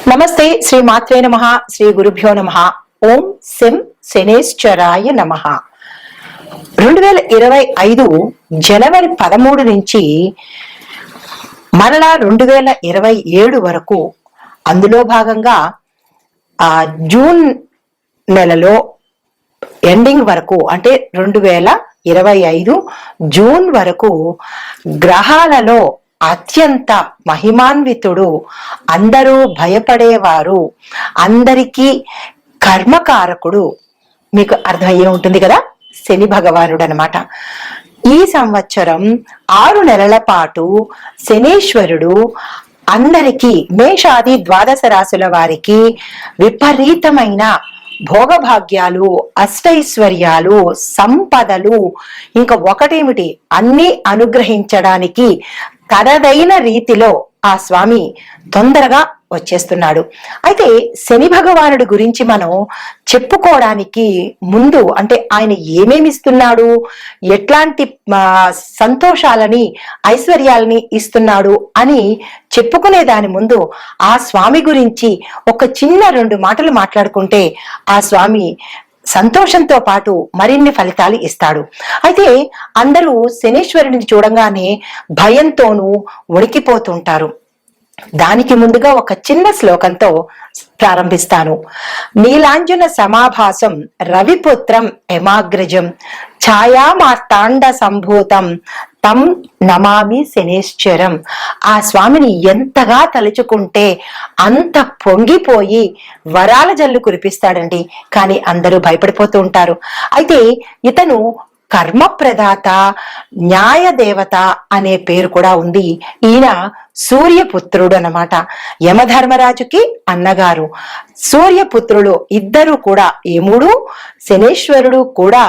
నమస్తే. శ్రీ మాత్రే నమః. శ్రీ గురుభ్యో నమః. ఓం శం శనేశ్వరాయ నమః. 2025 జనవరి 13 నుంచి మరలా 2027 వరకు, అందులో భాగంగా జూన్ నెలలో ఎండింగ్ వరకు, అంటే 2025 జూన్ వరకు గ్రహాలలో అత్యంత మహిమాన్వితుడు, అందరూ భయపడేవారు, అందరికీ కర్మకారకుడు, మీకు అర్థమయ్యే ఉంటుంది కదా, శని భగవానుడు అనమాట. ఈ సంవత్సరం 6 నెలల పాటు శనీశ్వరుడు అందరికీ, మేషాది ద్వాదశ రాశుల వారికి విపరీతమైన భోగభాగ్యాలు, అష్టైశ్వర్యాలు, సంపదలు, ఇంకా ఒకటేమిటి, అన్ని అనుగ్రహించడానికి తనదైన రీతిలో ఆ స్వామి తొందరగా వచ్చేస్తున్నాడు. అయితే శని భగవానుడి గురించి మనం చెప్పుకోవడానికి ముందు, అంటే ఆయన ఏమేమి ఇస్తున్నాడు, ఎట్లాంటి సంతోషాలని, ఐశ్వర్యాలని ఇస్తున్నాడు అని చెప్పుకునే దాని ముందు ఆ స్వామి గురించి ఒక చిన్న 2 మాటలు మాట్లాడుకుంటే ఆ స్వామి సంతోషంతో పాటు మరిన్ని ఫలితాలు ఇస్తాడు. అయితే అందరూ శనీశ్వరుని చూడంగానే భయంతోనూ వణికిపోతుంటారు. దానికి ముందుగా ఒక చిన్న శ్లోకంతో ప్రారంభిస్తాను. నీలాంజన సమాభాసం రవిపుత్రం యమాగ్రజం ఛాయామార్తాండ సంభూతం తం నమామి శనేశ్వరం. ఆ స్వామిని ఎంతగా తలుచుకుంటే అంత పొంగిపోయి వరాల జల్లు కురిపిస్తాడండి. కానీ అందరూ భయపడిపోతూ ఉంటారు. అయితే ఇతను కర్మప్రదాత, న్యాయదేవత అనే పేరు కూడా ఉంది. ఈయన సూర్యపుత్రుడు అన్నమాట. యమధర్మరాజుకి అన్నగారు. సూర్యపుత్రులు ఇద్దరు కూడా, యముడు శనేశ్వరుడు కూడా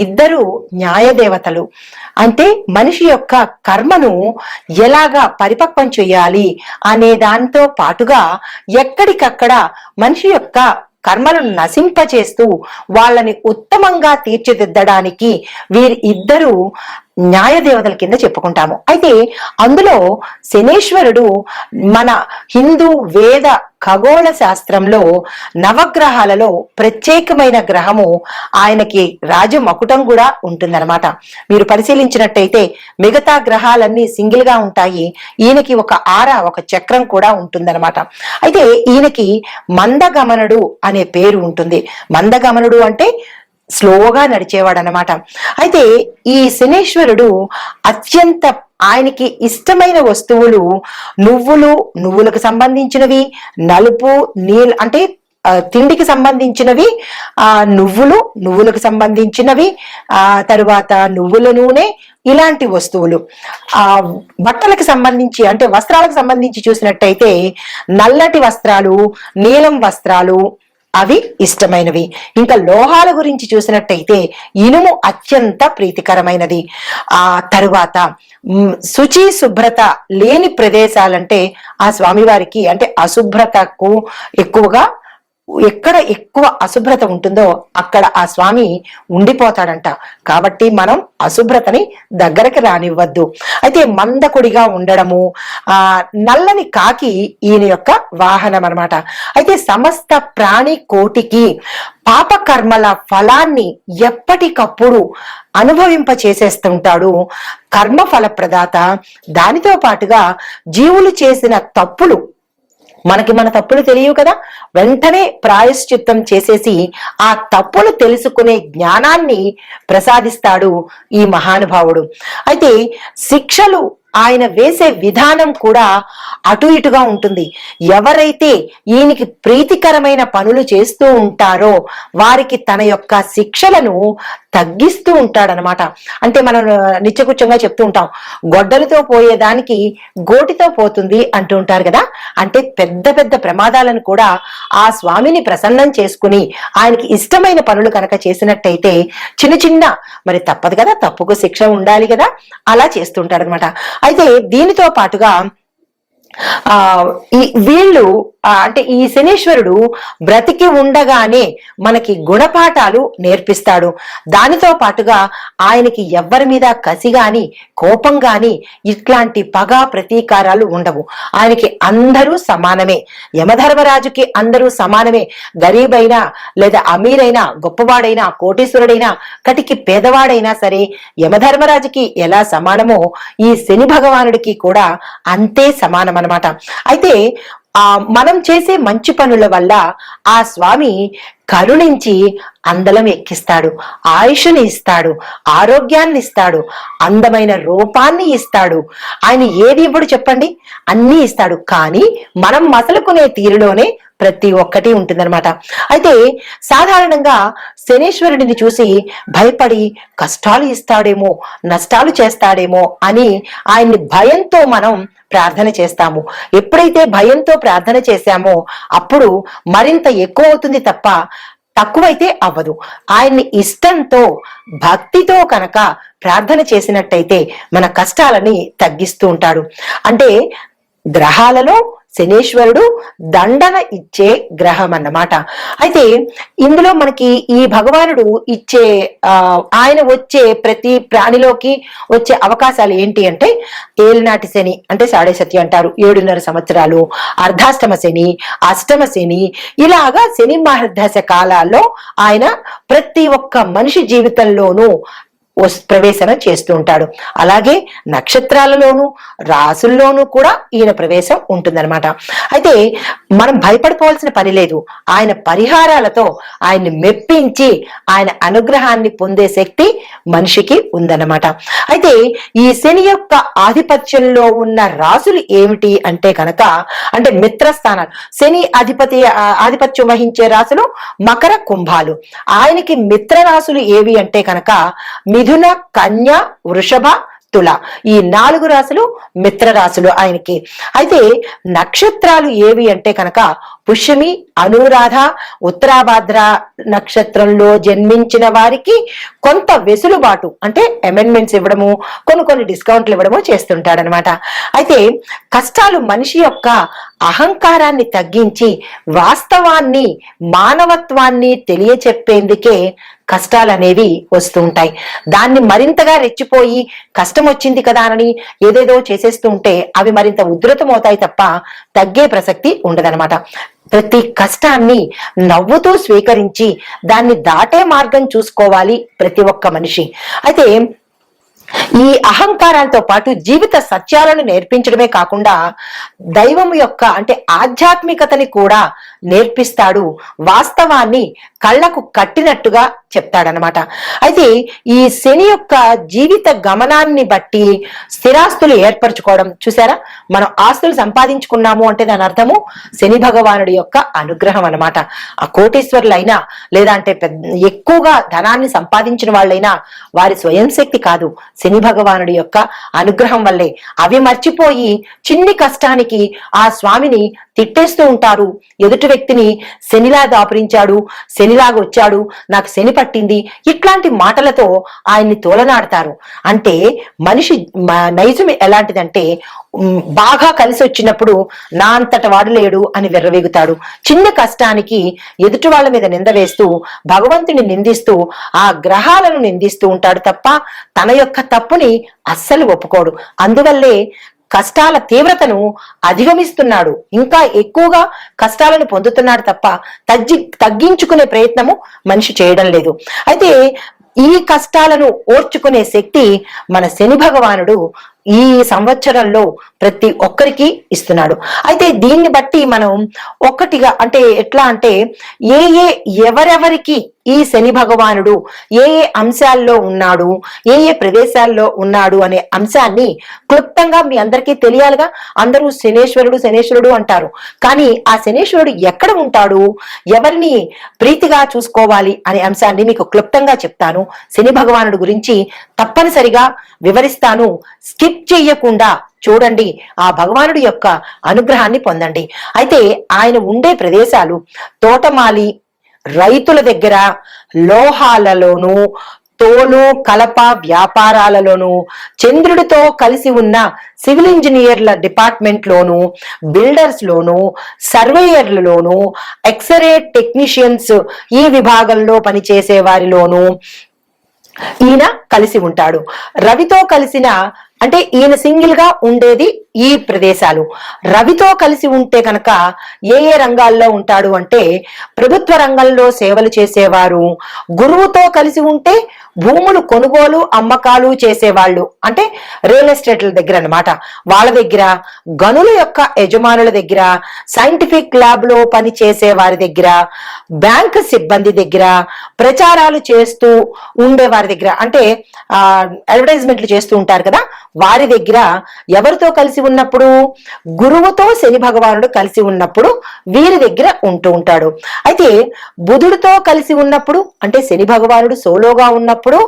ఇద్దరు న్యాయదేవతలు. అంటే మనిషి యొక్క కర్మను ఎలాగా పరిపక్వం చేయాలి అనే దాంతో పాటుగా ఎక్కడికక్కడ మనిషి యొక్క కర్మలను నశింపచేస్తూ వాళ్ళని ఉత్తమంగా తీర్చిదిద్దడానికి వీరి ఇద్దరు న్యాయదేవతల కింద చెప్పుకుంటాము. అయితే అందులో శనేశ్వరుడు మన హిందూ వేద ఖగోళ శాస్త్రంలో నవగ్రహాలలో ప్రత్యేకమైన గ్రహము. ఆయనకి రాజమకుటం కూడా ఉంటుందన్నమాట. మీరు పరిశీలించినట్టయితే మిగతా గ్రహాలన్నీ సింగిల్ గా ఉంటాయి, ఈయనకి ఒక ఒక చక్రం కూడా ఉంటుందన్నమాట. అయితే ఈయనకి మందగమనుడు అనే పేరు ఉంటుంది. మందగమనుడు అంటే స్లోగా నడిచేవాడు అనమాట. అయితే ఈ శనేశ్వరుడు అత్యంత, ఆయనకి ఇష్టమైన వస్తువులు నువ్వులకు సంబంధించినవి, నలుపు అంటే తిండికి సంబంధించినవి, నువ్వులకు సంబంధించినవి, తరువాత నువ్వుల నూనె, ఇలాంటి వస్తువులు. బట్టలకు సంబంధించి, అంటే వస్త్రాలకు సంబంధించి చూసినట్టయితే నల్లటి వస్త్రాలు, నీలం వస్త్రాలు అవి ఇష్టమైనవి. ఇంకా లోహాల గురించి చూసినట్టయితే ఇనుము అత్యంత ప్రీతికరమైనది. తరువాత శుచి శుభ్రత లేని ప్రదేశాలంటే ఆ స్వామివారికి, అంటే అశుభ్రతకు ఎక్కువగా, ఎక్కడ ఎక్కువ అశుభ్రత ఉంటుందో అక్కడ ఆ స్వామి ఉండిపోతాడంట. కాబట్టి మనం అశుభ్రతని దగ్గరికి రానివ్వద్దు. అయితే మందకుడిగా ఉండడము, నల్లని కాకి ఈయన యొక్క వాహనం అన్నమాట. అయితే సమస్త ప్రాణి కోటికి పాపకర్మల ఫలాన్ని ఎప్పటికప్పుడు అనుభవింప చేసేస్తుంటాడు. కర్మఫల ప్రదాత. దానితో పాటుగా జీవులు చేసిన తప్పులు, మన తప్పులు తెలియవు కదా, వెంటనే ప్రాయశ్చిత్తం చేసేసి ఆ తప్పులు తెలుసుకునే జ్ఞానాన్ని ప్రసాదిస్తాడు ఈ మహానుభావుడు. అయితే శిక్షలు ఆయన వేసే విధానం కూడా అటు ఇటుగా ఉంటుంది. ఎవరైతే ఈయనకి ప్రీతికరమైన పనులు చేస్తూ ఉంటారో వారికి తన యొక్క శిక్షలను తగ్గిస్తూ ఉంటాడనమాట. అంటే మనం నిత్యకృత్యంగా చెప్తూ ఉంటాం, గొడ్డలతో పోయేదానికి గోటితో పోతుంది అంటూ ఉంటారు కదా. అంటే పెద్ద పెద్ద ప్రమాదాలను కూడా ఆ స్వామిని ప్రసన్నం చేసుకుని ఆయనకి ఇష్టమైన పనులు కనుక చేసినట్టయితే చిన్న మరి తప్పదు కదా, తప్పుకు శిక్ష ఉండాలి కదా, అలా చేస్తుంటాడు అనమాట. అయితే దీనితో పాటుగా ఆ వీళ్ళు అంటే ఈ శనీశ్వరుడు బ్రతికి ఉండగానే మనకి గుణపాఠాలు నేర్పిస్తాడు. దానితో పాటుగా ఆయనకి ఎవ్వరి మీద కసి గాని కోపం గాని ఇట్లాంటి పగ ప్రతీకారాలు ఉండవు. ఆయనకి అందరూ సమానమే. యమధర్మరాజుకి అందరూ సమానమే. గరీబైనా లేదా అమీరైనా, గొప్పవాడైనా, కోటీశ్వరుడైనా, కటికి పేదవాడైనా సరే యమధర్మరాజుకి ఎలా సమానమో ఈ శని భగవానుడికి కూడా అంతే సమానం అన్నమాట. అయితే మనం చేసే మంచి పనుల వల్ల ఆ స్వామి కరుణించి అందలం ఎక్కిస్తాడు, ఆయుష్ని ఇస్తాడు, ఆరోగ్యాన్ని ఇస్తాడు, అందమైన రూపాన్ని ఇస్తాడు. ఆయన ఏది ఇవ్వడు చెప్పండి, అన్నీ ఇస్తాడు. కానీ మనం మసలుకునే తీరులోనే ప్రతి ఒక్కటి ఉంటుందన్నమాట. అయితే సాధారణంగా శనీశ్వరుడిని చూసి భయపడి కష్టాలు ఇస్తాడేమో, నష్టాలు చేస్తాడేమో అని ఆయన్ని భయంతో మనం ప్రార్థన చేస్తాము. ఎప్పుడైతే భయంతో ప్రార్థన చేశామో అప్పుడు మరింత ఎక్కువ అవుతుంది తప్ప తక్కువైతే అవ్వదు. ఆయన్ని ఇష్టంతో భక్తితో కనుక ప్రార్థన చేసినట్టయితే మన కష్టాలని తగ్గిస్తూ ఉంటాడు. అంటే గ్రహాలలో శనీశ్వరుడు దండన ఇచ్చే గ్రహం అన్నమాట. అయితే ఇందులో మనకి ఈ భగవానుడు ఇచ్చే ఆయన వచ్చే ప్రతి ప్రాణిలోకి వచ్చే అవకాశాలు ఏంటి అంటే ఏలినాటి శని అంటే సాడే సతి అంటారు, 7.5 సంవత్సరాలు, అర్ధాష్టమ శని, అష్టమ శని, ఇలాగా శని మహర్దశ కాలాల్లో ఆయన ప్రతి ఒక్క మనిషి జీవితంలోనూ ప్రవేశన చేస్తూ ఉంటాడు. అలాగే నక్షత్రాలలోనూ రాసుల్లోనూ కూడా ఈయన ప్రవేశం ఉంటుందన్నమాట. అయితే మనం భయపడిపోవాల్సిన పని లేదు. ఆయన పరిహారాలతో ఆయన్ని మెప్పించి ఆయన అనుగ్రహాన్ని పొందే శక్తి మనిషికి ఉందన్నమాట. అయితే ఈ శని యొక్క ఆధిపత్యంలో ఉన్న రాసులు ఏమిటి అంటే కనుక, అంటే మిత్రస్థానాలు, శని ఆధిపత్యం వహించే రాసులు మకర, కుంభాలు. ఆయనకి మిత్ర రాసులు ఏవి అంటే కనుక మిథున, కన్య, వృషభ, తుల. ఈ 4 రాశులు మిత్ర రాశులు ఆయనకి. అయితే నక్షత్రాలు ఏవి అంటే కనుక పుష్యమి, అనురాధ, ఉత్తరాభాద్ర నక్షత్రంలో జన్మించిన వారికి కొంత వెసులుబాటు అంటే అమెండ్మెంట్స్ ఇవ్వడము, కొన్ని డిస్కౌంట్లు ఇవ్వడము చేస్తుంటాడనమాట. అయితే కష్టాలు మనిషి యొక్క అహంకారాన్ని తగ్గించి వాస్తవాన్ని, మానవత్వాన్ని తెలియచెప్పేందుకే కష్టాలు అనేవి వస్తూ ఉంటాయి. దాన్ని మరింతగా రెచ్చిపోయి కష్టం వచ్చింది కదా అని ఏదేదో చేసేస్తూ ఉంటే అవి మరింత ఉధృతం అవుతాయి తప్ప తగ్గే ప్రసక్తి ఉండదనమాట. ప్రతి కష్టాన్ని నవ్వుతూ స్వీకరించి దాన్ని దాటే మార్గం చూసుకోవాలి ప్రతి ఒక్క మనిషి. అయితే ఈ అహంకారాలతో పాటు జీవిత సత్యాలను నేర్పించడమే కాకుండా దైవం యొక్క అంటే ఆధ్యాత్మికతని కూడా నేర్పిస్తాడు. వాస్తవాన్ని కళ్ళకు కట్టినట్టుగా చెప్తాడనమాట. అయితే ఈ శని యొక్క జీవిత గమనాన్ని బట్టి స్థిరాస్తులు ఏర్పరచుకోవడం చూసారా, మనం ఆస్తులు సంపాదించుకున్నాము అంటే దాని అర్థము శని భగవానుడి యొక్క అనుగ్రహం అనమాట. ఆ కోటీశ్వరులైనా లేదా అంటే ఎక్కువగా ధనాన్ని సంపాదించిన వాళ్ళైనా వారి స్వయం శక్తి కాదు, శని భగవానుడి యొక్క అనుగ్రహం వల్లే. అవి మర్చిపోయి చిన్ని కష్టానికి ఆ స్వామిని తిట్టేస్తూ ఉంటారు. ఎదుటి వ్యక్తిని శనిలా దాపురించాడు, శనిలాగా వచ్చాడు, నాకు శని పట్టింది, ఇట్లాంటి మాటలతో ఆయన్ని తోలనాడతారు. అంటే మనిషి నైజం ఎలాంటిదంటే బాగా కలిసి వచ్చినప్పుడు నా అంతట వాడు లేడు అని విర్రవీగుతాడు. చిన్న కష్టానికి ఎదుటి వాళ్ళ మీద నింద వేస్తూ భగవంతుని నిందిస్తూ ఆ గ్రహాలను నిందిస్తూ ఉంటాడు తప్ప తన యొక్క తప్పుని అస్సలు ఒప్పుకోడు. అందువల్లే కష్టాల తీవ్రతను అధిగమిస్తున్నాడు, ఇంకా ఎక్కువగా కష్టాలను పొందుతున్నాడు తప్ప తగ్గించుకునే ప్రయత్నము మనిషి చేయడం లేదు. అయితే ఈ కష్టాలను ఓర్చుకునే శక్తి మన శని భగవానుడు ఈ సంవత్సరంలో ప్రతి ఒక్కరికి ఇస్తున్నాడు. అయితే దీన్ని బట్టి మనం ఒక్కటిగా అంటే ఎట్లా అంటే ఎవరెవరికి ఈ శని భగవానుడు ఏ అంశాల్లో ఉన్నాడు, ఏ ప్రదేశాల్లో ఉన్నాడు అనే అంశాన్ని క్లుప్తంగా మీ అందరికీ తెలియాలిగా. అందరూ శనేశ్వరుడు శనేశ్వరుడు అంటారు, కానీ ఆ శనేశ్వరుడు ఎక్కడ ఉంటాడు, ఎవరిని ప్రీతిగా చూసుకోవాలి అనే అంశాన్ని మీకు క్లుప్తంగా చెప్తాను. శని భగవానుడు గురించి తప్పనిసరిగా వివరిస్తాను. స్కిప్ చెయ్యకుండా చూడండి, ఆ భగవానుడి యొక్క అనుగ్రహాన్ని పొందండి. అయితే ఆయన ఉండే ప్రదేశాలు తోటమాలి, రైతుల దగ్గర, లోహాలలోను, తోలు కలప వ్యాపారాలలోను, చంద్రుడితో కలిసి ఉన్న సివిల్ ఇంజనీర్ల డిపార్ట్మెంట్ లోను, బిల్డర్స్ లోను, సర్వేయర్లలోను, ఎక్స్రే టెక్నీషియన్స్ ఈ విభాగంలో పనిచేసే వారిలోను ఈయన కలిసి ఉంటాడు. రవితో కలిసిన అంటే ఈయన సింగిల్ గా ఉండేది ఈ ప్రదేశాలు. రవితో కలిసి ఉంటే కనుక ఏ ఏ రంగాల్లో ఉంటాడు అంటే ప్రభుత్వ రంగంలో సేవలు చేసేవారు, గురువుతో కలిసి ఉంటే భూములు కొనుగోలు అమ్మకాలు చేసేవాళ్ళు అంటే రియల్ ఎస్టేట్ల దగ్గర అన్నమాట, వాళ్ళ దగ్గర, గనుల యొక్క యజమానుల దగ్గర, సైంటిఫిక్ ల్యాబ్ లో పని చేసే వారి దగ్గర, బ్యాంక్ సిబ్బంది దగ్గర, ప్రచారాలు చేస్తూ ఉండే వారి దగ్గర అంటే అడ్వర్టైజ్మెంట్లు చేస్తూ ఉంటారు కదా వారి దగ్గర. ఎవరితో కలిసి ఉన్నప్పుడు? గురువుతో శని భగవానుడు కలిసి ఉన్నప్పుడు వీరి దగ్గర ఉంటూ ఉంటాడు. అయితే బుధుడితో కలిసి ఉన్నప్పుడు అంటే శని భగవానుడు సోలోగా ఉన్నప్పుడు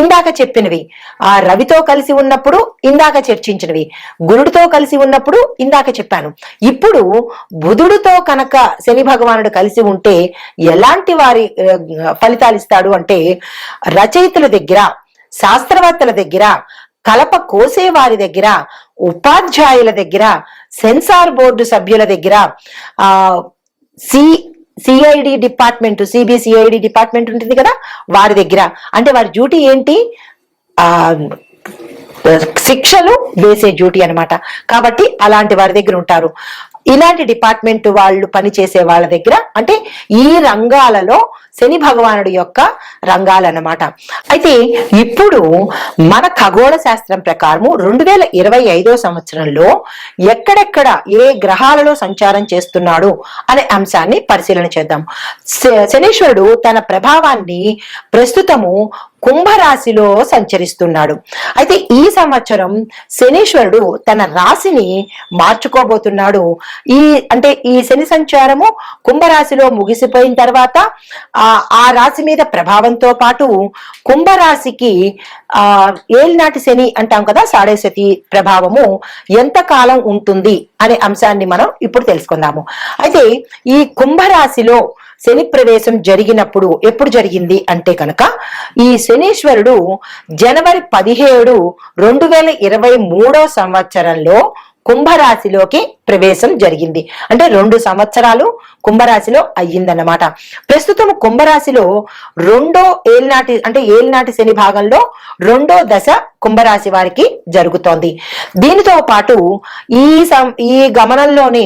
ఇందాక చెప్పినవి, ఆ రవితో కలిసి ఉన్నప్పుడు ఇందాక చర్చించినవి, గురుడితో కలిసి ఉన్నప్పుడు ఇందాక చెప్పాను. ఇప్పుడు బుధుడితో కనుక శని భగవానుడు కలిసి ఉంటే ఎలాంటి వారి ఫలితాలు ఇస్తాడు అంటే రచయితల దగ్గర, శాస్త్రవేత్తల దగ్గర, కలప కోసే వారి దగ్గర, ఉపాధ్యాయుల దగ్గర, సెన్సార్ బోర్డు సభ్యుల దగ్గర, సిఐడి డిపార్ట్మెంట్, సిబిసిఐడి డిపార్ట్మెంట్ ఉంటుంది కదా వారి దగ్గర. అంటే వారి డ్యూటీ ఏంటి? శిక్షలు వేసే డ్యూటీ అన్నమాట. కాబట్టి అలాంటి వారి దగ్గర ఉంటారు. ఇలాంటి డిపార్ట్మెంట్ వాళ్ళు పనిచేసే వాళ్ళ దగ్గర అంటే ఈ రంగాలలో శని భగవానుడి యొక్క రంగాలన్నమాట. అయితే ఇప్పుడు మన ఖగోళ శాస్త్రం ప్రకారము 2025 సంవత్సరంలో ఎక్కడెక్కడ ఏ గ్రహాలలో సంచారం చేస్తున్నాడు అనే అంశాన్ని పరిశీలన చేద్దాం. శనీశ్వరుడు తన ప్రభావాన్ని ప్రస్తుతము కుంభరాశిలో సంచరిస్తున్నాడు. అయితే ఈ సంవత్సరం శనీశ్వరుడు తన రాశిని మార్చుకోబోతున్నాడు. ఈ శని సంచారము కుంభరాశిలో ముగిసిపోయిన తర్వాత ఆ రాశి మీద ప్రభావంతో పాటు కుంభరాశికి ఏలినాటి శని అంటాం కదా, సాడేశతి ప్రభావము ఎంతకాలం ఉంటుంది అనే అంశాన్ని మనం ఇప్పుడు తెలుసుకుందాము. అయితే ఈ కుంభరాశిలో శని ప్రవేశం జరిగినప్పుడు ఎప్పుడు జరిగింది అంటే కనుక ఈ శనీశ్వరుడు జనవరి 17, 2023 సంవత్సరంలో కుంభరాశిలోకి ప్రవేశం జరిగింది. అంటే 2 సంవత్సరాలు కుంభరాశిలో అయ్యిందన్నమాట. ప్రస్తుతం కుంభరాశిలో ఏలినాటి శని భాగంలో 2వ దశ కుంభరాశి వారికి జరుగుతోంది. దీనితో పాటు ఈ గమనంలోనే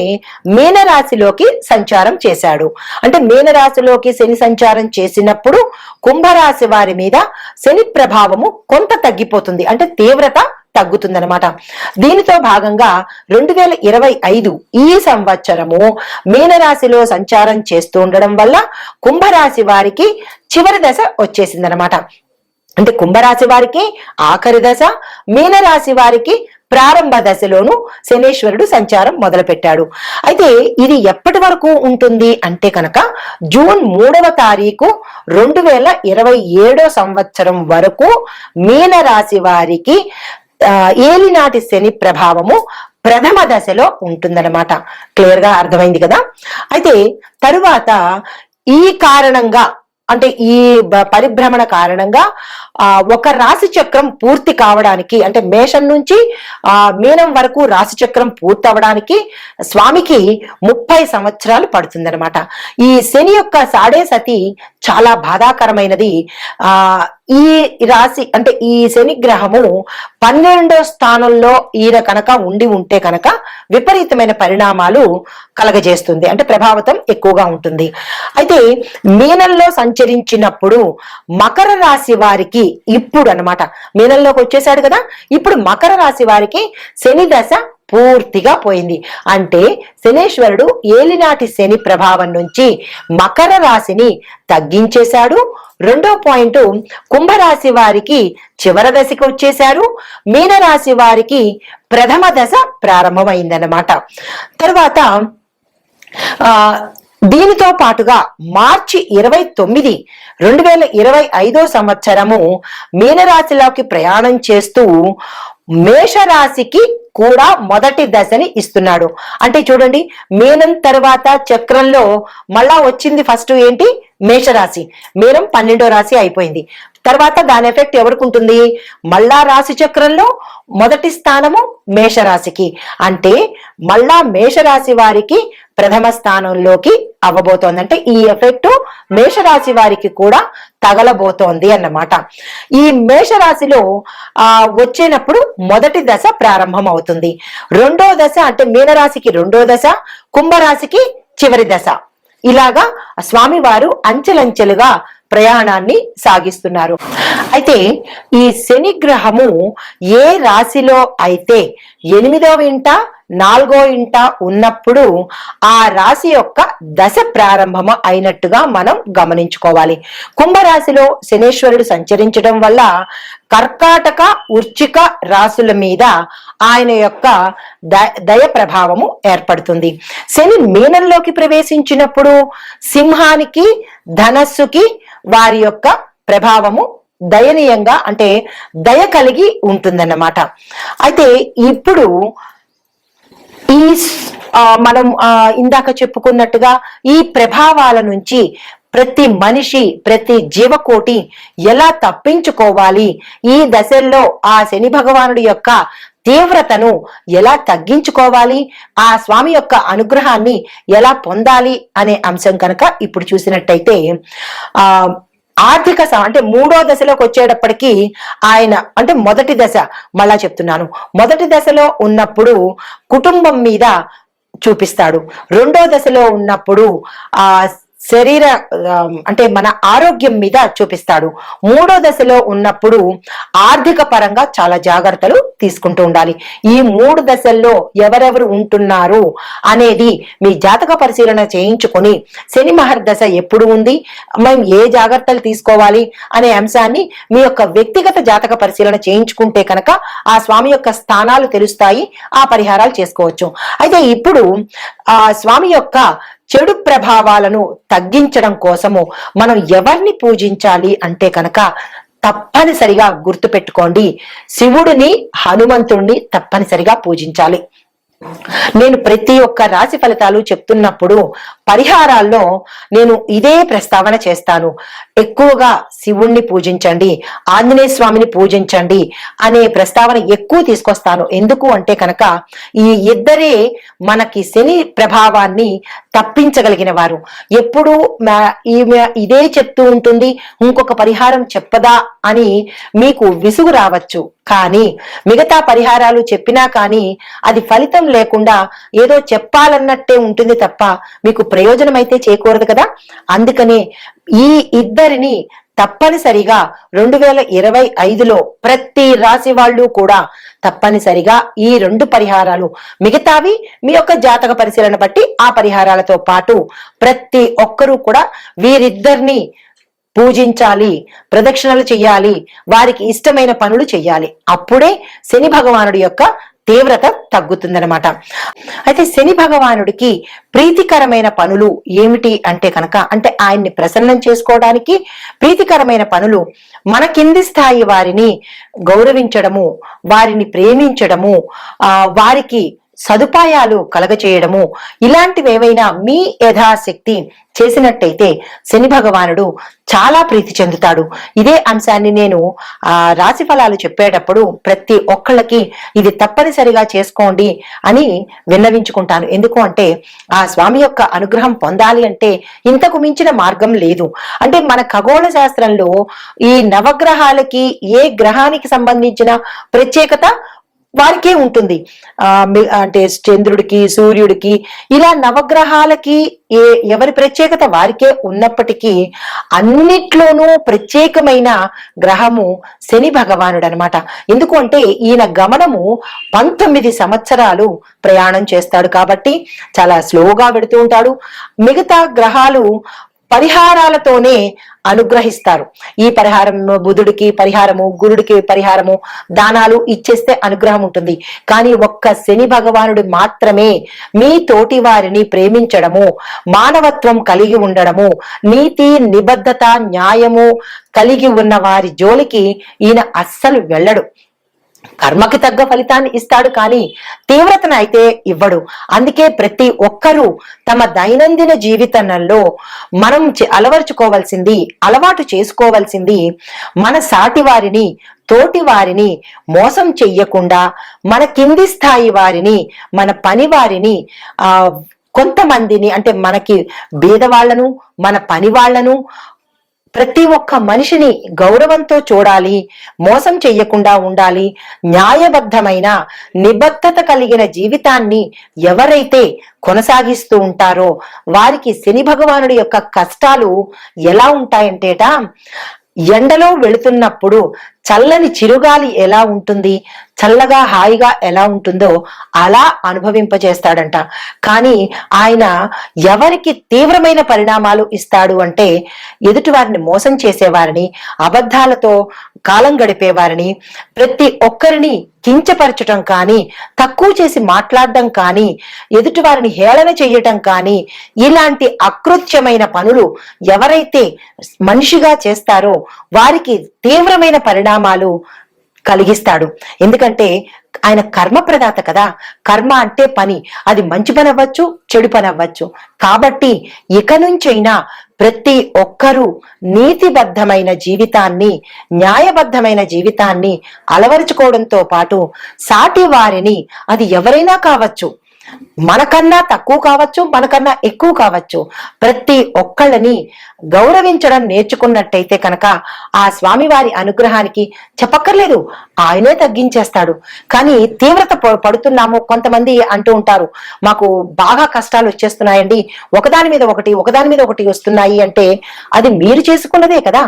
మీనరాశిలోకి సంచారం చేశాడు. అంటే మీనరాశిలోకి శని సంచారం చేసినప్పుడు కుంభరాశి వారి మీద శని ప్రభావము కొంత తగ్గిపోతుంది, అంటే తీవ్రత తగ్గుతుందన్నమాట. దీనితో భాగంగా 2025 ఈ సంవత్సరము మీనరాశిలో సంచారం చేస్తూ ఉండడం వల్ల కుంభరాశి వారికి చివరి దశ వచ్చేసిందనమాట. అంటే కుంభరాశి వారికి ఆఖరి దశ, మీనరాశి వారికి ప్రారంభ దశలోను శనీశ్వరుడు సంచారం మొదలు పెట్టాడు. అయితే ఇది ఎప్పటి వరకు ఉంటుంది అంటే కనుక జూన్ 3వ తారీఖు 2027 సంవత్సరం వరకు మీనరాశి వారికి ఏలినాటి శని ప్రభావము ప్రథమ దశలో ఉంటుందన్నమాట. క్లియర్ గా అర్థమైంది కదా. అయితే తరువాత ఈ కారణంగా అంటే ఈ పరిభ్రమణ కారణంగా ఒక రాశి చక్రం పూర్తి కావడానికి అంటే మేషం నుంచి మీనం వరకు రాశి చక్రం పూర్తి అవడానికి స్వామికి 30 సంవత్సరాలు పడుతుందన్నమాట. ఈ శని యొక్క సాడేసతి చాలా బాధాకరమైనది. ఈ రాశి అంటే ఈ శని గ్రహము 12వ స్థానంలో ఈయన కనుక ఉంటే కనుక విపరీతమైన పరిణామాలు కలగజేస్తుంది, అంటే ప్రభావితం ఎక్కువగా ఉంటుంది. అయితే మీనంలో సంచరించినప్పుడు మకర రాశి వారికి ఇప్పుడు అన్నమాట మీనంలోకి వచ్చేసాడు కదా, ఇప్పుడు మకర రాశి వారికి శని దశ పూర్తిగా పోయింది. అంటే శనీశ్వరుడు ఏలినాటి శని ప్రభావం నుంచి మకర రాశిని తగ్గించేశాడు. 2వ పాయింట్, కుంభరాశి వారికి చివరి దశకి వచ్చేశారు. మీనరాశి వారికి ప్రథమ దశ ప్రారంభమైందన్నమాట. తర్వాత దీనితో పాటుగా మార్చి 29, 2025 సంవత్సరము మీనరాశిలోకి ప్రయాణం చేస్తూ మేషరాశికి కూడా మొదటి దశని ఇస్తున్నాడు. అంటే చూడండి, మీనం తర్వాత చక్రంలో మళ్ళా వచ్చింది ఫస్ట్ ఏంటి? మేషరాశి. మీనం 12వ రాశి అయిపోయింది. తర్వాత దాని ఎఫెక్ట్ ఎవరికి ఉంటుంది? మళ్ళా రాశి చక్రంలో మొదటి స్థానము మేషరాశికి, అంటే మళ్ళా మేషరాశి వారికి ప్రథమ స్థానంలోకి అవ్వబోతోంది. అంటే ఈ ఎఫెక్ట్ మేషరాశి వారికి కూడా తగలబోతోంది అన్నమాట. ఈ మేషరాశిలో వచ్చేటప్పుడు మొదటి దశ ప్రారంభం అవుతుంది. రెండో దశ అంటే మీనరాశికి రెండో దశ, కుంభరాశికి చివరి దశ. ఇలాగా స్వామివారు అంచెలంచెలుగా ప్రయాణాన్ని సాగిస్తున్నారు. అయితే ఈ శని గ్రహము ఏ రాశిలో అయితే 8వ ఇంట 4వ ఇంట ఉన్నప్పుడు ఆ రాశి యొక్క దశ ప్రారంభము అయినట్టుగా మనం గమనించుకోవాలి. కుంభరాశిలో శనేశ్వరుడు సంచరించడం వల్ల కర్కాటక వృశ్చిక రాశుల మీద ఆయన యొక్క దయ ప్రభావము ఏర్పడుతుంది. శని మీనంలోకి ప్రవేశించినప్పుడు సింహానికి ధనస్సుకి వారి యొక్క ప్రభావము దయనీయంగా అంటే దయ కలిగి ఉంటుందన్నమాట. అయితే ఇప్పుడు ఈ మనం ఇందాక చెప్పుకున్నట్టుగా ఈ ప్రభావాల నుంచి ప్రతి మనిషి, ప్రతి జీవకోటి ఎలా తప్పించుకోవాలి, ఈ దశల్లో ఆ శని భగవానుడి యొక్క తీవ్రతను ఎలా తగ్గించుకోవాలి, ఆ స్వామి యొక్క అనుగ్రహాన్ని ఎలా పొందాలి అనే అంశం కనుక ఇప్పుడు చూసినట్టయితే ఆర్థిక అంటే 3వ దశలోకి వచ్చేటప్పటికి ఆయన అంటే మొదటి దశ మళ్ళా చెప్తున్నాను, మొదటి దశలో ఉన్నప్పుడు కుటుంబం మీద చూపిస్తాడు. 2వ దశలో ఉన్నప్పుడు శరీర అంటే మన ఆరోగ్యం మీద చూపిస్తాడు. 3వ దశలో ఉన్నప్పుడు ఆర్థిక పరంగా చాలా జాగ్రత్తలు తీసుకుంటూ ఉండాలి. ఈ 3 దశల్లో ఎవరెవరు ఉంటున్నారు అనేది మీ జాతక పరిశీలన చేయించుకొని శని మహర్దశ ఎప్పుడు ఉంది, మేము ఏ జాగ్రత్తలు తీసుకోవాలి అనే అంశాన్ని మీ యొక్క వ్యక్తిగత జాతక పరిశీలన చేయించుకుంటే కనుక ఆ స్వామి యొక్క స్థానాలు తెలుస్తాయి, ఆ పరిహారాలు చేసుకోవచ్చు. అయితే ఇప్పుడు ఆ స్వామి యొక్క చెడు ప్రభావాలను తగ్గించడం కోసము మనం ఎవరిని పూజించాలి అంటే కనుక తప్పనిసరిగా గుర్తుపెట్టుకోండి, శివుడిని, హనుమంతుడిని తప్పనిసరిగా పూజించాలి. నేను ప్రతి ఒక్క రాశి ఫలితాలు చెప్తున్నప్పుడు పరిహారాల్లో నేను ఇదే ప్రస్తావన చేస్తాను. ఎక్కువగా శివుణ్ణి పూజించండి, ఆంజనేయ స్వామిని పూజించండి అనే ప్రస్తావన ఎక్కువ తీసుకొస్తాను. ఎందుకు అంటే కనుక ఈ ఇద్దరే మనకి శని ప్రభావాన్ని తప్పించగలిగిన వారు. ఎప్పుడు ఈమె ఇదే చెప్తూ ఉంటుంది, ఇంకొక పరిహారం చెప్పదా అని మీకు విసుగు రావచ్చు. కానీ మిగతా పరిహారాలు చెప్పినా కానీ అది ఫలితం లేకుండా ఏదో చెప్పాలన్నట్టే ఉంటుంది తప్ప మీకు ప్రయోజనం అయితే చేకూరదు కదా. అందుకనే ఈ ఇద్దరిని తప్పనిసరిగా 2025లో ప్రతి రాశి వాళ్ళు కూడా తప్పనిసరిగా ఈ 2 పరిహారాలు, మిగతావి మీ యొక్క జాతక పరిశీలన బట్టి ఆ పరిహారాలతో పాటు ప్రతి ఒక్కరూ కూడా వీరిద్దరిని పూజించాలి, ప్రదక్షిణలు చెయ్యాలి, వారికి ఇష్టమైన పనులు చెయ్యాలి. అప్పుడే శని భగవానుడి యొక్క తీవ్రత తగ్గుతుందనమాట. అయితే శని భగవానుడికి ప్రీతికరమైన పనులు ఏమిటి అంటే కనుక, అంటే ఆయన్ని ప్రసన్నం చేసుకోవడానికి ప్రీతికరమైన పనులు మన కింది స్థాయి వారిని గౌరవించడము, వారిని ప్రేమించడము, వారికి సదుపాయాలు కలగచేయడము, ఇలాంటివి ఏవైనా మీ యథాశక్తి చేసినట్టయితే శని భగవానుడు చాలా ప్రీతి చెందుతాడు. ఇదే అంశాన్ని నేను రాశి ఫలాలు చెప్పేటప్పుడు ప్రతి ఒక్కళ్ళకి ఇది తప్పనిసరిగా చేసుకోండి అని విన్నవించుకుంటాను. ఎందుకు అంటే ఆ స్వామి యొక్క అనుగ్రహం పొందాలి అంటే ఇంతకు మించిన మార్గం లేదు. అంటే మన ఖగోళ శాస్త్రంలో ఈ నవగ్రహాలకి ఏ గ్రహానికి సంబంధించిన ప్రత్యేకత వారికే ఉంటుంది. అంటే చంద్రుడికి, సూర్యుడికి, ఇలా నవగ్రహాలకి ఎవరి ప్రత్యేకత వారికే ఉన్నప్పటికీ అన్నిట్లోనూ ప్రత్యేకమైన గ్రహము శని భగవానుడు అనమాట. ఎందుకు అంటే ఈయన గమనము 19 సంవత్సరాలు ప్రయాణం చేస్తాడు కాబట్టి చాలా స్లోగా పెడుతూ ఉంటాడు. మిగతా గ్రహాలు పరిహారాలతోనే అనుగ్రహిస్తారు. ఈ పరిహారం బుధుడికి పరిహారము, గురుడికి పరిహారము, దానాలు ఇచ్చేస్తే అనుగ్రహం ఉంటుంది. కానీ ఒక్క శని భగవానుడు మాత్రమే మీ తోటి వారిని ప్రేమించడము, మానవత్వం కలిగి ఉండడము, నీతి నిబద్ధత న్యాయము కలిగి ఉన్న వారి జోలికి ఈయన అస్సలు వెళ్ళడు. కర్మకి తగ్గ ఫలితాన్ని ఇస్తాడు, కానీ తీవ్రతను అయితే ఇవ్వడు. అందుకే ప్రతి ఒక్కరూ తమ దైనందిన జీవితంలో మనం అలవాటు చేసుకోవాల్సింది మన సాటి వారిని, తోటి వారిని మోసం చెయ్యకుండా, మన కింది స్థాయి వారిని, మన పని వారిని, కొంతమందిని అంటే మనకి బీదవాళ్లను, మన పని వాళ్లను, ప్రతి ఒక్క మనిషిని గౌరవంతో చూడాలి, మోసం చెయ్యకుండా ఉండాలి. న్యాయబద్ధమైన నిబద్ధత కలిగిన జీవితాన్ని ఎవరైతే కొనసాగిస్తూ ఉంటారో వారికి శని భగవానుడి యొక్క కష్టాలు ఎలా ఉంటాయంటేట, ఎండలో వెళుతున్నప్పుడు చల్లని చిరుగాలి ఎలా ఉంటుంది, చల్లగా హాయిగా ఎలా ఉంటుందో అలా అనుభవింపజేస్తాడంట. కానీ ఆయన ఎవరికి తీవ్రమైన పరిణామాలు ఇస్తాడు అంటే, ఎదుటివారిని మోసం చేసేవారిని, అబద్ధాలతో కాలం గడిపేవారిని, ప్రతి ఒక్కరిని కించపరచటం కానీ, తక్కువ చేసి మాట్లాడడం కానీ, ఎదుటివారిని హేళన చేయటం కానీ, ఇలాంటి అకృత్యమైన పనులు ఎవరైతే మనిషిగా చేస్తారో వారికి తీవ్రమైన పరిణామాలు కలిగిస్తాడు. ఎందుకంటే ఆయన కర్మ ప్రదాత కదా. కర్మ అంటే పని, అది మంచి పని అవ్వచ్చు, చెడు పని అవ్వచ్చు. కాబట్టి ఇక నుంచైనా ప్రతి ఒక్కరూ నీతిబద్ధమైన జీవితాన్ని, న్యాయబద్ధమైన జీవితాన్ని అలవరుచుకోవడంతో పాటు సాటి వారిని, అది ఎవరైనా కావచ్చు, మనకన్నా తక్కువ కావచ్చు, మనకన్నా ఎక్కువ కావచ్చు, ప్రతి ఒక్కళ్ళని గౌరవించడం నేర్చుకున్నట్టయితే కనుక ఆ స్వామివారి అనుగ్రహానికి చెప్పక్కర్లేదు, ఆయనే తగ్గించేస్తాడు. కానీ తీవ్రత పడుతున్నాము. కొంతమంది అంటూ ఉంటారు, మాకు బాగా కష్టాలు వచ్చేస్తున్నాయండి, ఒకదాని మీద ఒకటి వస్తున్నాయి అంటే అది మీరు చేసుకున్నదే కదా,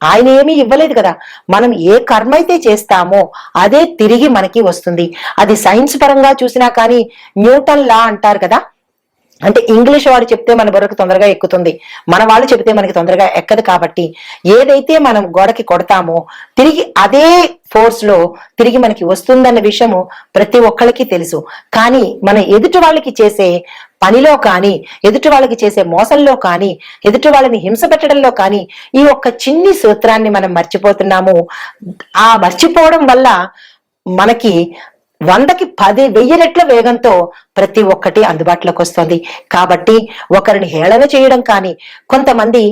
ఆయన ఏమీ ఇవ్వలేదు కదా. మనం ఏ కర్మ అయితే చేస్తామో అదే తిరిగి మనకి వస్తుంది. అది సైన్స్ పరంగా చూసినా కానీ న్యూటన్ లా అంటారు కదా, అంటే ఇంగ్లీష్ వాడు చెప్తే మన బుర్రకు తొందరగా ఎక్కుతుంది, మన వాళ్ళు చెప్తే మనకి తొందరగా ఎక్కదు. కాబట్టి ఏదైతే మనం గోడకి కొడతామో తిరిగి అదే ఫోర్స్ లో తిరిగి మనకి వస్తుందన్న విషయము ప్రతి ఒక్కరికి తెలుసు. కానీ మన ఎదుటి వాళ్ళకి చేసే పనిలో కానీ, ఎదుటి వాళ్ళకి చేసే మోసంలో కానీ, ఎదుటి వాళ్ళని హింస పెట్టడంలో కానీ ఈ ఒక్క చిన్ని సూత్రాన్ని మనం మర్చిపోతున్నాము. ఆ మర్చిపోవడం వల్ల మనకి 100కి 10,000 రెట్ల వేగంతో ప్రతి ఒక్కటి అందుబాటులోకి వస్తుంది. కాబట్టి ఒకరిని హేళన చేయడం కానీ, కొంతమంది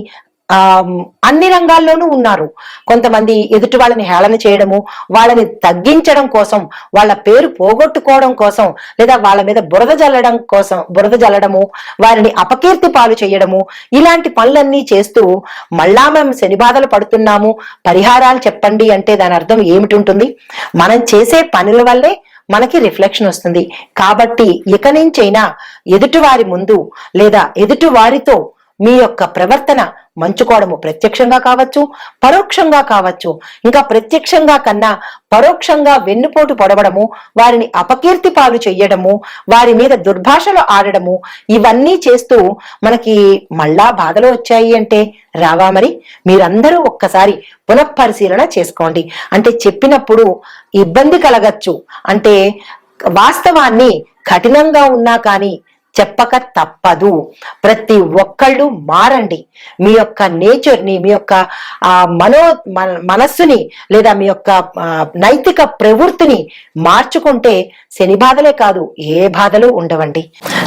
అన్ని రంగాల్లోనూ ఉన్నారు. కొంతమంది ఎదుటి వాళ్ళని హేళన చేయడము, వాళ్ళని తగ్గించడం కోసం, వాళ్ళ పేరు పోగొట్టుకోవడం కోసం, లేదా వాళ్ళ మీద బురద జల్లడము, వారిని అపకీర్తి పాలు చేయడము, ఇలాంటి పనులన్నీ చేస్తూ మళ్ళా మేము శని బాధలు పడుతున్నాము, పరిహారాలు చెప్పండి అంటే దాని అర్థం ఏమిటి ఉంటుంది? మనం చేసే పనుల వల్లే మనకి రిఫ్లెక్షన్ వస్తుంది. కాబట్టి ఇక నుంచైనా ఎదుటివారి ముందు లేదా ఎదుటి వారితో మీ యొక్క ప్రవర్తన మంచుకోవడము, ప్రత్యక్షంగా కావచ్చు, పరోక్షంగా కావచ్చు, ఇంకా ప్రత్యక్షంగా కన్నా పరోక్షంగా వెన్నుపోటు పొడవడము, వారిని అపకీర్తి పాలు చెయ్యడము, వారి మీద దుర్భాషలు ఆడడము, ఇవన్నీ చేస్తూ మనకి మళ్ళా బాధలు వచ్చాయి అంటే రావా? మరి మీరందరూ ఒక్కసారి పునఃపరిశీలన చేసుకోండి. అంటే చెప్పినప్పుడు ఇబ్బంది కలగచ్చు, అంటే వాస్తవాన్ని కఠినంగా ఉన్నా కానీ చెప్పక తప్పదు. ప్రతి ఒక్కళ్ళు మారండి. మీ యొక్క నేచర్ని, మీ యొక్క మనస్సుని లేదా మీ యొక్క నైతిక ప్రవృత్తిని మార్చుకుంటే శని బాధలే కాదు, ఏ బాధలు ఉండవండి.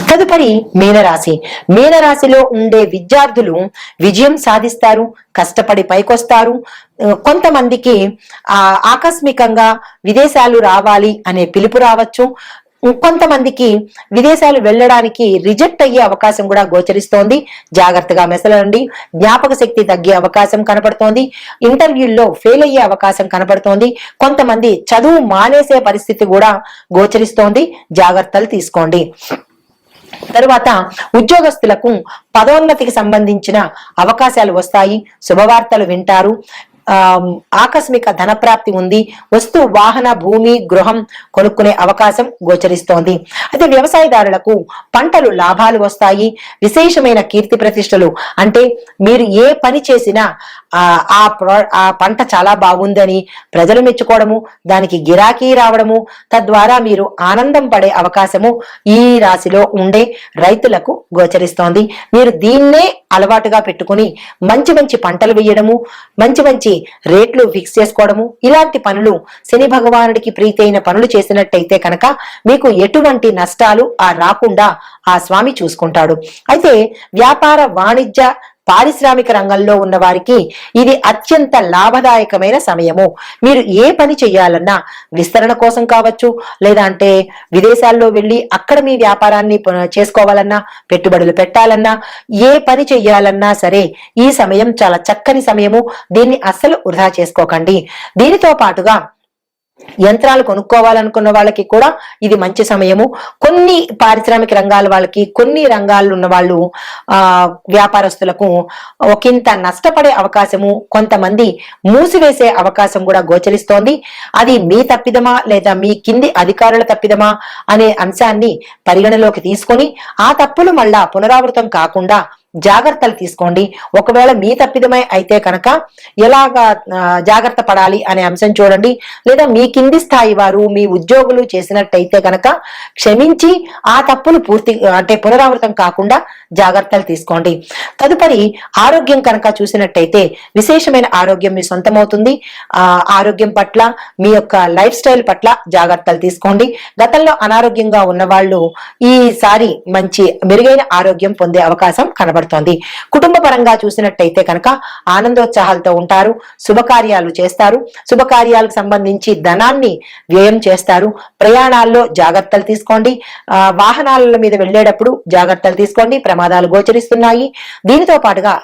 తదుపరి మీనరాశి. మీనరాశిలో ఉండే విద్యార్థులు విజయం సాధిస్తారు, కష్టపడి పైకొస్తారు. కొంతమందికి ఆకస్మికంగా విదేశాలు రావాలి అనే పిలుపు రావచ్చు. కొంతమందికి విదేశాలు వెళ్ళడానికి రిజెక్ట్ అయ్యే అవకాశం కూడా గోచరిస్తోంది. జాగ్రత్తగా మెసలండి. జ్ఞాపక శక్తి తగ్గే అవకాశం కనపడుతోంది. ఇంటర్వ్యూల్లో ఫెయిల్ అయ్యే అవకాశం కనపడుతోంది. కొంతమంది చదువు మానేసే పరిస్థితి కూడా గోచరిస్తోంది. జాగ్రత్తలు తీసుకోండి. తరువాత ఉద్యోగస్తులకు పదోన్నతికి సంబంధించిన అవకాశాలు వస్తాయి. శుభవార్తలు వింటారు. ఆకస్మిక ధనప్రాప్తి ఉంది. వస్తు వాహన భూమి గృహం కొనుక్కునే అవకాశం గోచరిస్తోంది. అయితే వ్యవసాయదారులకు పంటలు లాభాలు వస్తాయి. విశేషమైన కీర్తి ప్రతిష్టలు, అంటే మీరు ఏ పని చేసినా ఆ పంట చాలా బాగుందని ప్రజలు మెచ్చుకోవడము, దానికి గిరాకీ రావడము, తద్వారా మీరు ఆనందం పడే అవకాశము ఈ రాశిలో ఉండే రైతులకు గోచరిస్తోంది. మీరు దీన్నే అలవాటుగా పెట్టుకుని మంచి మంచి పంటలు వేయడము, మంచి మంచి రేట్లు ఫిక్స్ చేసుకోవడము, ఇలాంటి పనులు శని భగవానుడికి ప్రీతి అయిన పనులు చేసినట్టయితే కనుక మీకు ఎటువంటి నష్టాలు రాకుండా ఆ స్వామి చూసుకుంటాడు. అయితే వ్యాపార వాణిజ్య పారిశ్రామిక రంగంలో ఉన్న వారికి ఇది అత్యంత లాభదాయకమైన సమయము. మీరు ఏ పని చేయాలన్నా, విస్తరణ కోసం కావచ్చు, లేదా అంటే విదేశాల్లో వెళ్ళి అక్కడ మీ వ్యాపారాన్ని చేసుకోవాలన్నా, పెట్టుబడులు పెట్టాలన్నా, ఏ పని చెయ్యాలన్నా సరే ఈ సమయం చాలా చక్కని సమయము. దీన్ని అస్సలు వృధా చేసుకోకండి. దీనితో పాటుగా యంత్రాలు కొనుక్కోవాలనుకున్న వాళ్ళకి కూడా ఇది మంచి సమయము. కొన్ని పారిశ్రామిక రంగాల వాళ్ళకి, కొన్ని రంగాల్లో ఉన్న వాళ్ళు వ్యాపారస్తులకు ఒకంత నష్టపడే అవకాశము, కొంతమంది మూసివేసే అవకాశం కూడా గోచరిస్తోంది. అది మీ తప్పిదమా లేదా మీ కింది అధికారుల తప్పిదమా అనే అంశాన్ని పరిగణలోకి తీసుకొని ఆ తప్పులు మళ్ళా పునరావృతం కాకుండా జాగ్రత్తలు తీసుకోండి. ఒకవేళ మీ తప్పిదమై అయితే కనుక ఎలాగా జాగ్రత్త పడాలి అనే అంశం చూడండి. లేదా మీ కింది స్థాయి వారు, మీ ఉద్యోగులు చేసినట్టయితే కనుక క్షమించి ఆ తప్పులు అంటే పునరావృతం కాకుండా జాగ్రత్తలు తీసుకోండి. తదుపరి ఆరోగ్యం కనుక చూసినట్టయితే విశేషమైన ఆరోగ్యం మీ సొంతమవుతుంది. ఆరోగ్యం పట్ల, మీ యొక్క లైఫ్ స్టైల్ పట్ల జాగ్రత్తలు తీసుకోండి. గతంలో అనారోగ్యంగా ఉన్న వాళ్ళు ఈసారి మంచి మెరుగైన ఆరోగ్యం పొందే అవకాశం కనబడుతుంది. కుటుంబ పరంగా చూసినట్టయితే కనుక ఆనందోత్సాహాలతో ఉంటారు, శుభకార్యాలు చేస్తారు, శుభకార్యాలకు సంబంధించి ధనాన్ని వ్యయం చేస్తారు. ప్రయాణాల్లో జాగ్రత్తలు తీసుకోండి. వాహనాల మీద వెళ్ళేటప్పుడు జాగ్రత్తలు తీసుకోండి, ప్రమాదాలు గోచరిస్తున్నాయి. దీనితో పాటుగా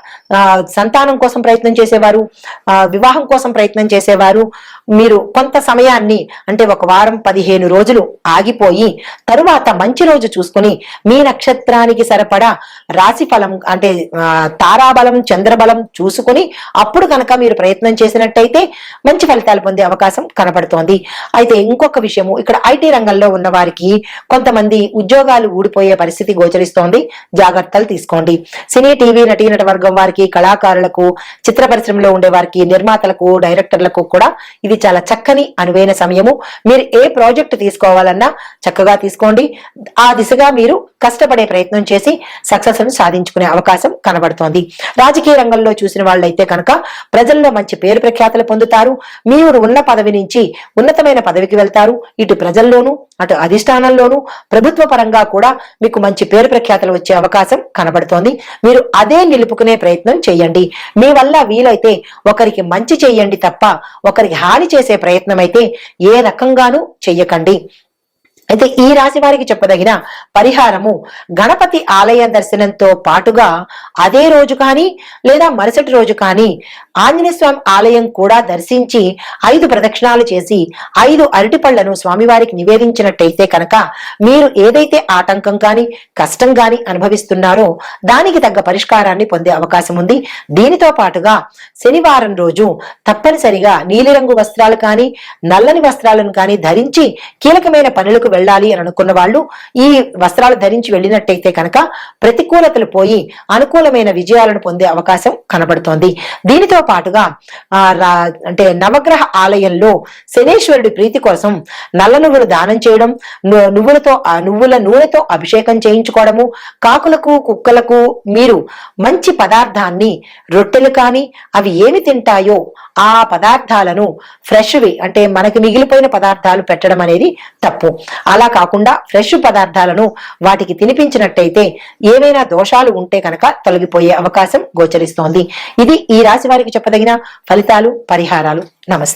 సంతానం కోసం ప్రయత్నం చేసేవారు, వివాహం కోసం ప్రయత్నం చేసేవారు, మీరు కొంత సమయాన్ని అంటే ఒక వారం 15 రోజులు ఆగిపోయి తరువాత మంచి రోజు చూసుకుని మీ నక్షత్రానికి సరిపడా రాశి ఫలం అంటే తారాబలం, చంద్రబలం చూసుకుని అప్పుడు కనుక మీరు ప్రయత్నం చేసినట్టయితే మంచి ఫలితాలు పొందే అవకాశం కనబడుతోంది. అయితే ఇంకొక విషయము, ఇక్కడ ఐటీ రంగంలో ఉన్న వారికి కొంతమంది ఉద్యోగాలు ఊడిపోయే పరిస్థితి గోచరిస్తోంది. జాగ్రత్తలు తీసుకోండి. సినీ, టీవీ నటీనట వర్గం వారికి, కళాకారులకు, చిత్ర పరిశ్రమలో ఉండే వారికి, నిర్మాతలకు, డైరెక్టర్లకు కూడా ఇది చాలా చక్కని అనువైన సమయము. మీరు ఏ ప్రాజెక్ట్ తీసుకోవాలన్నా చక్కగా తీసుకోండి. ఆ దిశగా మీరు కష్టపడే ప్రయత్నం చేసి సక్సెస్ ను సాధించుకునే అవకాశం కనబడుతోంది. రాజకీయ రంగంలో చూసిన వాళ్ళైతే కనుక ప్రజల్లో మంచి పేరు ప్రఖ్యాతులు పొందుతారు. మీరు ఉన్న పదవి నుంచి ఉన్నతమైన పదవికి వెళ్తారు. ఇటు ప్రజల్లోనూ, అటు అధిష్టానంలోనూ, ప్రభుత్వ పరంగా కూడా మీకు మంచి పేరు ప్రఖ్యాతులు వచ్చే అవకాశం కనబడుతోంది. మీరు అదే నిలుపుకునే ప్రయత్నం చేయండి. మీ వల్ల వీలైతే ఒకరికి మంచి చేయండి తప్ప ఒకరికి హాని చేసే ప్రయత్నం అయితే ఏ రకంగానూ చెయ్యకండి. అయితే ఈ రాశి వారికి చెప్పదగిన పరిహారము, గణపతి ఆలయ దర్శనంతో పాటుగా అదే రోజు కానీ లేదా మరుసటి రోజు కానీ ఆంజనేయ స్వామి ఆలయం కూడా దర్శించి 5 ప్రదక్షిణాలు చేసి 5 అరటిపళ్లను స్వామివారికి నివేదించినట్టయితే కనుక మీరు ఏదైతే ఆటంకం కానీ కష్టం కానీ అనుభవిస్తున్నారో దానికి తగ్గ పరిష్కారాన్ని పొందే అవకాశం ఉంది. దీనితో పాటుగా శనివారం రోజు తప్పనిసరిగా నీలిరంగు వస్త్రాలు కానీ నల్లని వస్త్రాలను కానీ ధరించి కీలకమైన పనులకు వెళ్ళాలి అని అనుకున్న వాళ్ళు ఈ వస్త్రాలు ధరించి వెళ్ళినట్టయితే కనుక ప్రతికూలతలు పోయి అనుకూలమైన విజయాలను పొందే అవకాశం కనబడుతోంది. దీనితో పాటుగా అంటే నవగ్రహ ఆలయంలో శనేశ్వరుడి ప్రీతి కోసం నల్ల నువ్వులు దానం చేయడం, నువ్వుల నూనెతో అభిషేకం చేయించుకోవడము, కాకులకు, కుక్కలకు మీరు మంచి పదార్థాన్ని, రొట్టెలు కానీ అవి ఏమి తింటాయో ఆ పదార్థాలను ఫ్రెష్వి అంటే మనకి మిగిలిపోయిన పదార్థాలు పెట్టడం అనేది తప్పు. అలా కాకుండా ఫ్రెష్ పదార్థాలను వాటికి తినిపించినట్టయితే ఏవైనా దోషాలు ఉంటే కనుక తొలగిపోయే అవకాశం గోచరిస్తోంది. ఇది ఈ రాశి వారికి చెప్పదగిన ఫలితాలు, పరిహారాలు. నమస్తే.